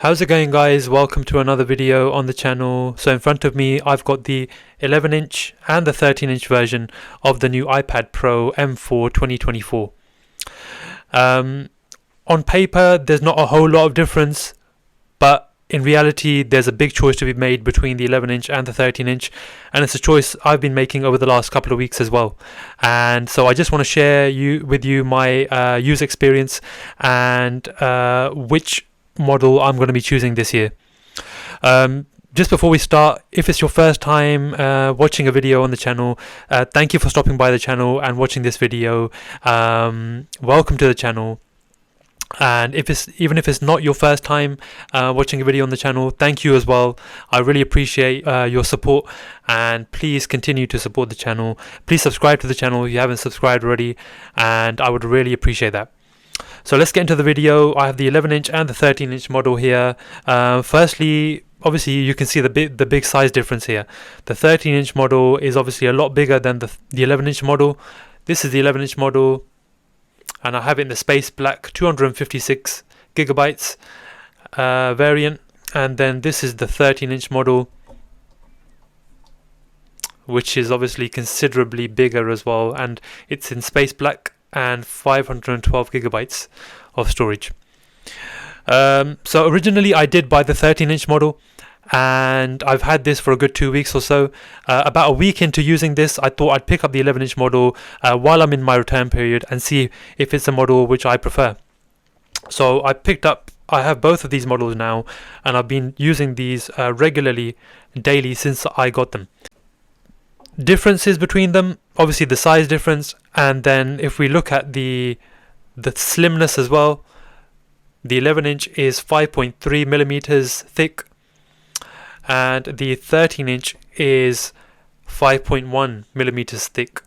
How's it going, guys? Welcome to another video on the channel. So in front of me I've got the 11-inch and the 13-inch version of the new iPad Pro M4 2024. On paper there's not a whole lot of difference, but in reality there's a big choice to be made between the 11-inch and the 13-inch, and it's a choice I've been making over the last couple of weeks as well. And so I just want to share with you my user experience and which model I'm going to be choosing this year. Just before we start, if it's your first time watching a video on the channel, thank you for stopping by the channel and watching this video. Welcome to the channel. And even if it's not your first time watching a video on the channel, thank you as well. I really appreciate your support, and please continue to support the channel. Please subscribe to the channel if you haven't subscribed already, and I would really appreciate that. So let's get into the video. I have the 11-inch and the 13-inch model here. Firstly, obviously you can see the big size difference here. The 13-inch model is obviously a lot bigger than the 11-inch model. This is the 11-inch model, and I have it in the space black 256 gigabytes variant. And then this is the 13-inch model, which is obviously considerably bigger as well, and it's in space black and 512 gigabytes of storage. So originally I did buy the 13-inch model, and I've had this for a good 2 weeks or so. About a week into using this, I thought I'd pick up the 11-inch model while I'm in my return period and see if it's a model which I prefer. So I have both of these models now, and I've been using these regularly, daily, since I got them. Differences between them, obviously the size difference, and then if we look at the slimness as well, the 11-inch is 5.3 millimeters thick, and the 13-inch is 5.1 millimeters thick.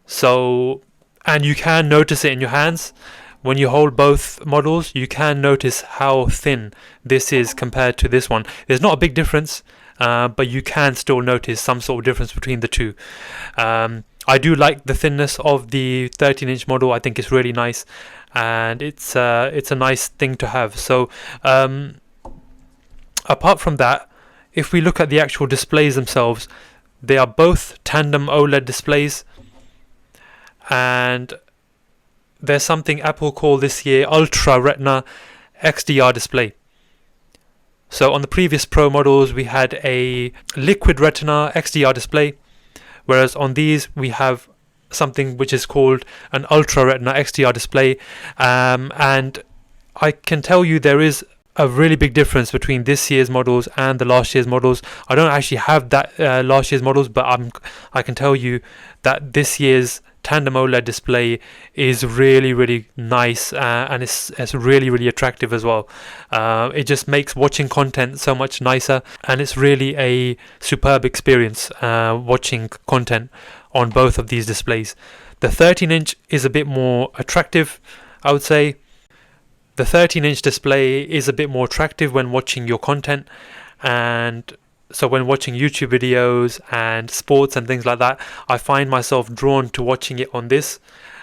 So, and you can notice it in your hands when you hold both models. You can notice how thin this is compared to this one. There's not a big difference, but you can still notice some sort of difference between the two. I do like the thinness of the 13-inch model. I think it's really nice, and it's a nice thing to have. So apart from that, if we look at the actual displays themselves, they are both tandem OLED displays, and there's something Apple called this year Ultra Retina XDR display. So on the previous Pro models we had a liquid retina XDR display, whereas on these we have something which is called an Ultra Retina XDR display, and I can tell you there is a really big difference between this year's models and the last year's models. I don't actually have that last year's models, but I can tell you that this year's tandem OLED display is really nice, and it's really attractive as well. It just makes watching content so much nicer, and it's really a superb experience watching content on both of these displays. The 13-inch is a bit more attractive, I would say. The 13-inch display is a bit more attractive when watching your content, and so when watching YouTube videos and sports and things like that, I find myself drawn to watching it on this.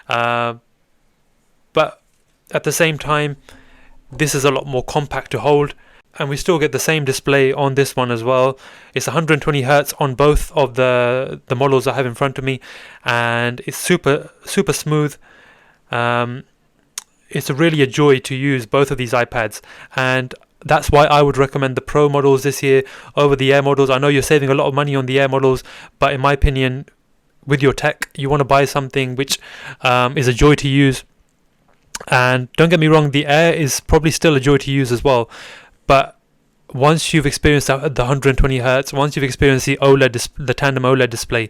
But at the same time, this is a lot more compact to hold, and we still get the same display on this one as well. It's 120 Hz on both of the models I have in front of me, and it's super smooth. It's really a joy to use both of these iPads, and that's why I would recommend the Pro models this year over the Air models. I know you're saving a lot of money on the Air models, but in my opinion, with your tech, you want to buy something which is a joy to use. And don't get me wrong, the Air is probably still a joy to use as well, but once you've experienced the 120 Hz, once you've experienced the the tandem OLED display,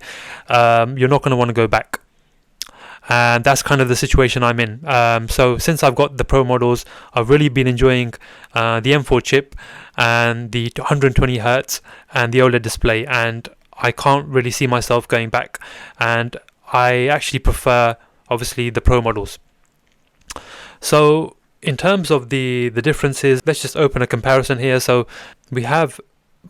you're not going to want to go back. And that's kind of the situation I'm in. So since I've got the Pro models, I've really been enjoying the M4 chip and the 120 Hz and the OLED display, and I can't really see myself going back. And I actually prefer, obviously, the Pro models. So in terms of the differences, let's just open a comparison here. So we have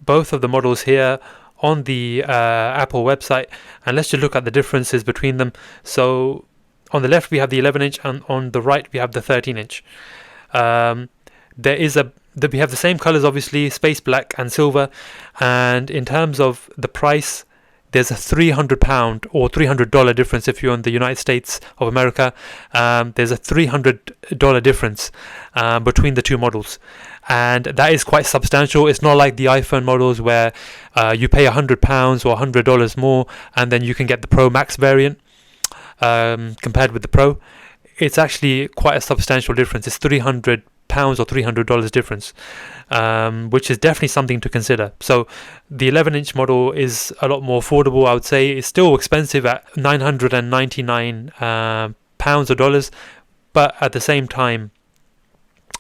both of the models here on the Apple website, and let's just look at the differences between them. So on the left we have the 11-inch, and on the right we have the 13-inch. There is a we have the same colors, obviously, space black and silver. And in terms of the price, there's a £300 or $300 difference if you're in the United States of America. There's a $300 difference between the two models, and that is quite substantial. It's not like the iPhone models where you pay £100 or $100 more and then you can get the Pro Max variant compared with the Pro. It's actually quite a substantial difference. It's £300 or $300 difference, which is definitely something to consider. So the 11-inch model is a lot more affordable, I would say. It's still expensive at £999 or dollars, but at the same time,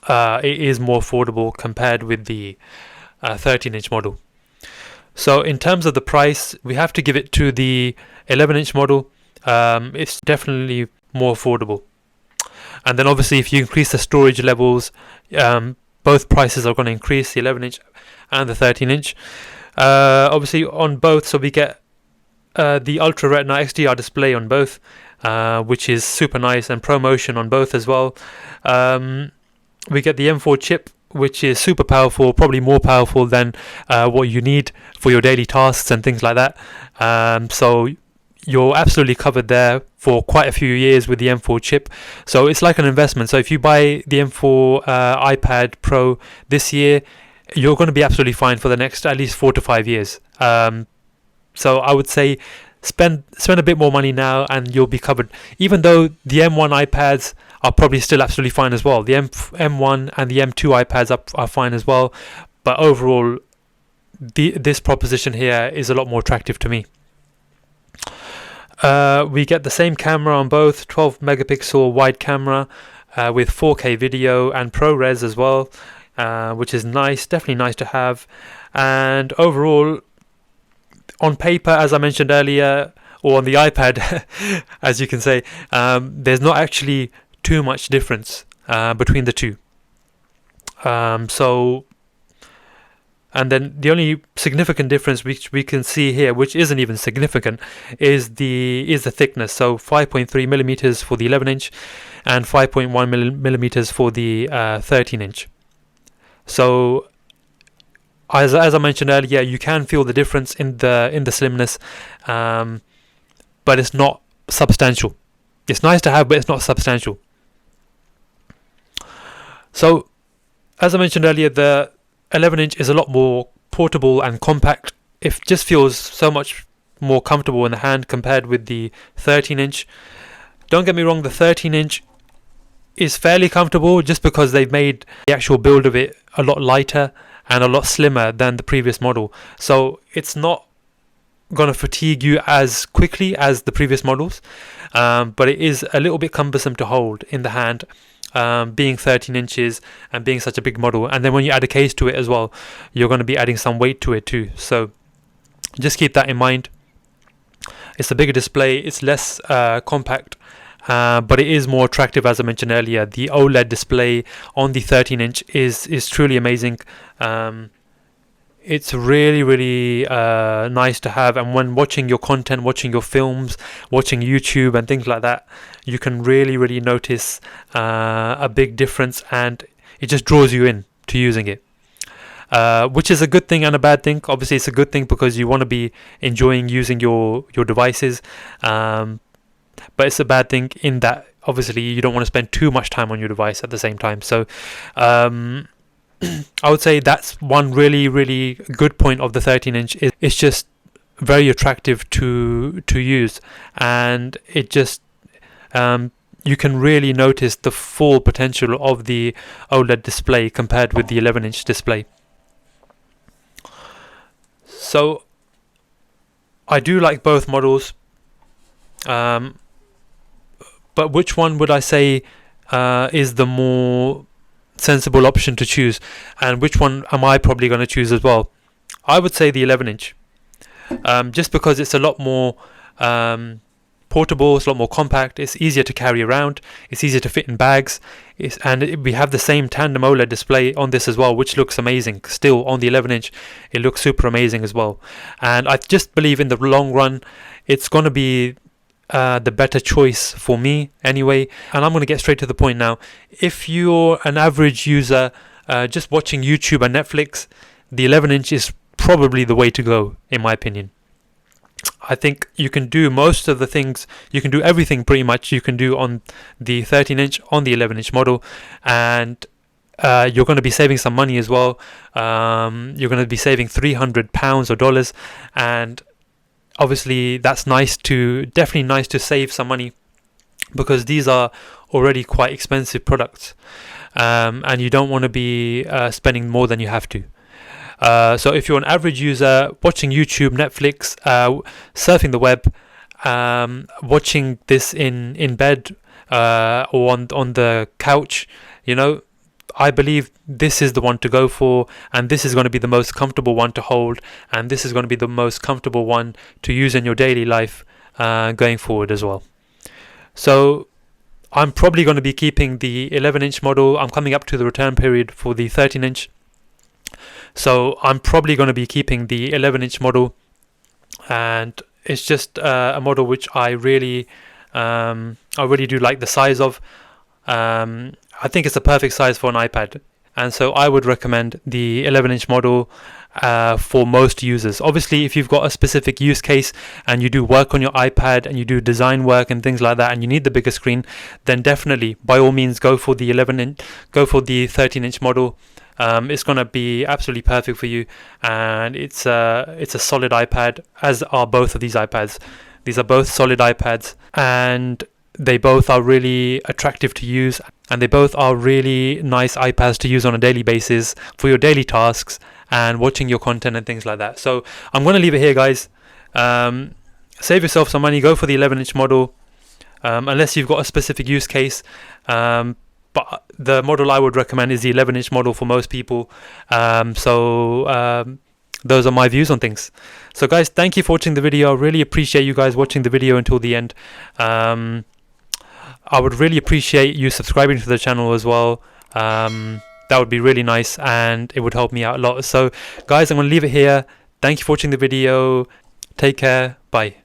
it is more affordable compared with the 13-inch model. So in terms of the price, we have to give it to the 11-inch model. It's definitely more affordable. And then obviously if you increase the storage levels, both prices are going to increase, the 11-inch and the 13-inch. Obviously on both, so we get the Ultra Retina XDR display on both, which is super nice, and ProMotion on both as well. We get the M4 chip, which is super powerful, probably more powerful than what you need for your daily tasks and things like that. So you're absolutely covered there for quite a few years with the M4 chip. So it's like an investment. So if you buy the M4 iPad Pro this year, you're going to be absolutely fine for the next at least 4 to 5 years. So I would say spend a bit more money now and you'll be covered. Even though the M1 iPads are probably still absolutely fine as well. The M1 and the M2 iPads are fine as well. But overall, this proposition here is a lot more attractive to me. We get the same camera on both, 12 megapixel wide camera with 4K video and ProRes as well, which is nice, definitely nice to have. And overall, on paper, as I mentioned earlier, or on the iPad, as you can say, there's not actually too much difference between the two. And then the only significant difference which we can see here, which isn't even significant, is the thickness. So 5.3 millimeters for the 11-inch and 5.1 millimeters for the 13-inch. So as I mentioned earlier, you can feel the difference in the slimness, but it's not substantial. It's nice to have, but it's not substantial. So as I mentioned earlier, the 11-inch is a lot more portable and compact. It just feels so much more comfortable in the hand compared with the 13-inch. Don't get me wrong, the 13-inch is fairly comfortable just because they've made the actual build of it a lot lighter and a lot slimmer than the previous model. So it's not going to fatigue you as quickly as the previous models, but it is a little bit cumbersome to hold in the hand. Being 13 inches and being such a big model, and then when you add a case to it as well, you're going to be adding some weight to it too, so just keep that in mind. It's a bigger display, it's less compact, but it is more attractive. As I mentioned earlier, the OLED display on the 13-inch is truly amazing. It's really nice to have, and when watching your content, watching your films, watching YouTube and things like that, you can really notice a big difference, and it just draws you in to using it, which is a good thing and a bad thing. Obviously it's a good thing because you want to be enjoying using your devices, but it's a bad thing in that obviously you don't want to spend too much time on your device at the same time. So I would say that's one really good point of the 13-inch. It's just very attractive to use, and it just you can really notice the full potential of the OLED display compared with the 11-inch display. So I do like both models, but which one would I say is the more sensible option to choose, and which one am I probably going to choose as well? I would say the 11-inch, just because it's a lot more portable, it's a lot more compact, it's easier to carry around, it's easier to fit in bags, we have the same tandem OLED display on this as well, which looks amazing. Still on the 11-inch, it looks super amazing as well, and I just believe in the long run it's going to be the better choice for me anyway. And I'm going to get straight to the point now. If you're an average user just watching YouTube and Netflix, the 11-inch is probably the way to go, in my opinion. I think you can do most of the things, you can do everything pretty much you can do on the 13-inch, on the 11-inch model, and you're going to be saving some money as well. You're going to be saving £300 or dollars, and obviously that's definitely nice to save some money, because these are already quite expensive products, and you don't want to be spending more than you have to. So if you're an average user watching YouTube, Netflix, surfing the web, watching this in bed or on the couch, I believe this is the one to go for, and this is going to be the most comfortable one to hold, and this is going to be the most comfortable one to use in your daily life going forward as well. So I'm probably going to be keeping the 11-inch model. I'm coming up to the return period for the 13-inch. So I'm probably going to be keeping the 11-inch model, and it's just a model which I really do like the size of. I think it's a perfect size for an iPad, and so I would recommend the 11-inch model for most users. Obviously, if you've got a specific use case and you do work on your iPad and you do design work and things like that, and you need the bigger screen, then definitely, by all means, go for the 13-inch model. It's going to be absolutely perfect for you, and it's a solid iPad, as are both of these iPads. These are both solid iPads, and they both are really attractive to use, and they both are really nice iPads to use on a daily basis for your daily tasks and watching your content and things like that. So I'm going to leave it here, guys. Save yourself some money, go for the 11-inch model, unless you've got a specific use case. But the model I would recommend is the 11-inch model for most people. Those are my views on things. So guys, thank you for watching the video. I really appreciate you guys watching the video until the end. I would really appreciate you subscribing to the channel as well. That would be really nice, and it would help me out a lot. So guys, I'm going to leave it here. Thank you for watching the video. Take care. Bye.